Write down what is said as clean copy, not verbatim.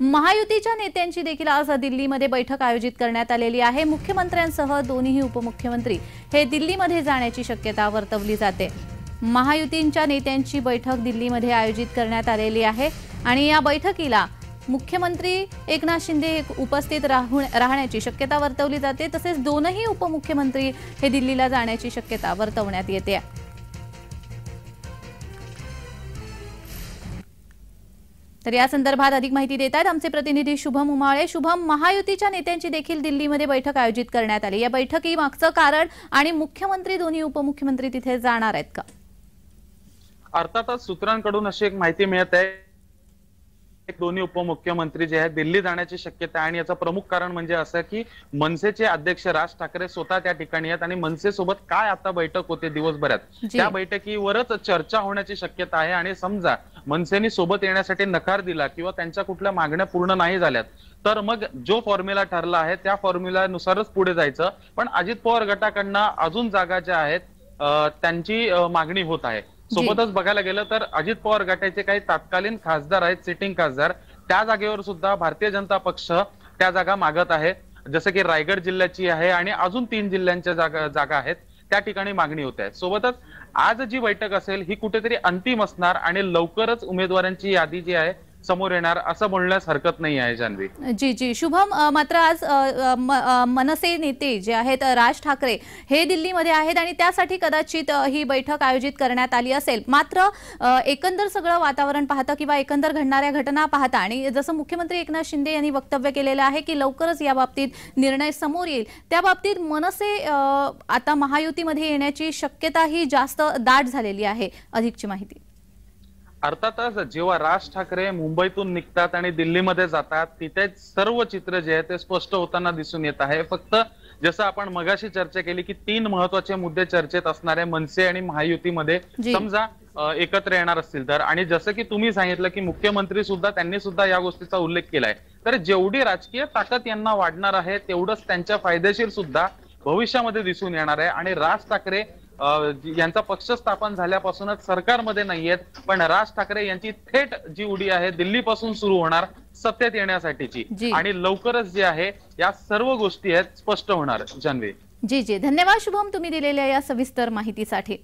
महायुतीच्या नेत्यांची देखील आज दिल्लीमध्ये बैठक आयोजित करण्यात आलेली आहे। मुख्यमंत्र्यांसह दोन्ही उपमुख्यमंत्री हे दिल्लीमध्ये जाण्याची शक्यता वर्तवली जाते। महायुतीच्या नेत्यांची बैठक दिल्लीमध्ये आयोजित करण्यात आलेली आहे आणि या बैठकीला मुख्यमंत्री एकनाथ शिंदे उपस्थित राहण्याची शक्यता वर्तवली जाते। तसेच दोनही उपमुख्यमंत्री हे दिल्लीला जाण्याची शक्यता वर्तवण्यात येते। तर या संदर्भात अधिक माहिती देत आहेत आमचे प्रतिनिधी शुभम उमाळे। शुभम, महायुतीच्या नेत्यांची देखील दिल्लीमध्ये बैठक आयोजित करण्यात आली। या बैठकीमागचं कारण आणि मुख्यमंत्री दोन्ही उपमुख्यमंत्री तिथे जाणार आहेत का? अर्थातच सूत्रांकडून अशी एक माहिती मिळत आहे, दोन्ही उपमुख्यमंत्री जे आहेत दिल्ली जाण्याची शक्यता आहे आणि याचं प्रमुख कारण म्हणजे असं की मनसेचे अध्यक्ष राज ठाकरे स्वतः त्या ठिकाणी आहेत आणि मनसे सोबत काय आता बैठक होते दिवसभरात, त्या बैठकीवरच चर्चा होण्याची शक्यता आहे। आणि समजा मनसेने सोबत येण्यासाठी नकार दिला किंवा त्यांच्या कुठल्या मागण्या पूर्ण नाही झाल्यात तर मग जो फॉर्म्युला ठरला आहे त्या फॉर्म्युलानुसारच पुढे जायचं। पण अजित पवार गटाकडनं अजून जागा ज्या आहेत त्यांची मागणी होत आहे। सोबतच बघायला गेलं तर अजित पवार गटाचे काही तत्कालीन खासदार आहेत, सिटिंग खासदार, त्या जागेवर सुद्धा भारतीय जनता पक्ष त्या जागा मागत आहे। जसं की रायगड जिल्ह्याची आहे आणि अजून 3 जिल्ह्यांच्या जागा आहेत, त्या ठिकाणी मागणी होत आहे। सोबतच आज जी बैठक असेल ही कुठेतरी अंतिम असणार आणि लवकरच उमेदवारांची यादी जी आहे समोर येणार असं बोलण्यास हरकत नाही आहे जान्हवी। जी शुभम, मात्र आज मनसे नेते जे आहेत राज ठाकरे हे दिल्लीमध्ये आहेत आणि त्यासाठी कदाचित ही बैठक आयोजित करण्यात आली असेल। मात्र एकंदर सगळं वातावरण पाहता किंवा एकंदर घडणाऱ्या घटना पाहता आणि जसं मुख्यमंत्री एकनाथ शिंदे यांनी वक्तव्य केलेलं आहे की लवकरच या बाबतीत निर्णय समोर येईल, त्या बाबतीत मनसे आता महायुतीमध्ये येण्याची शक्यता ही जास्त दाट झालेली आहे। अधिकची माहिती। अर्थातच जेव्हा राज ठाकरे मुंबईतून निघतात आणि दिल्लीमध्ये जातात तिथे सर्व चित्र जे आहे ते स्पष्ट होताना दिसून येत आहे। फक्त जसं आपण मगाशी चर्चा केली की 3 महत्त्वाचे मुद्दे चर्चेत असणारे मनसे आणि महायुतीमध्ये समजा एकत्र येणार असतील तर, आणि जसं की तुम्ही सांगितलं की मुख्यमंत्री सुद्धा त्यांनी सुद्धा या गोष्टीचा उल्लेख केलाय, तर जेवढी राजकीय ताकद यांना वाढणार आहे तेवढंच त्यांच्या फायदेशीर सुद्धा भविष्यामध्ये दिसून येणार आहे। आणि राज ठाकरे यांचा पक्ष स्थापन झाल्यापासूनच सरकारमध्ये नाहीयेत, पण राज ठाकरे यांची थेट जी उडी आहे दिल्लीपासून सुरू होणार सत्तेत येण्यासाठीची आणि लवकरच जे आहे या सर्व गोष्टी आहेत स्पष्ट होणार जान्हवी। जी धन्यवाद शुभम, तुम्ही दिलेल्या या सविस्तर माहितीसाठी।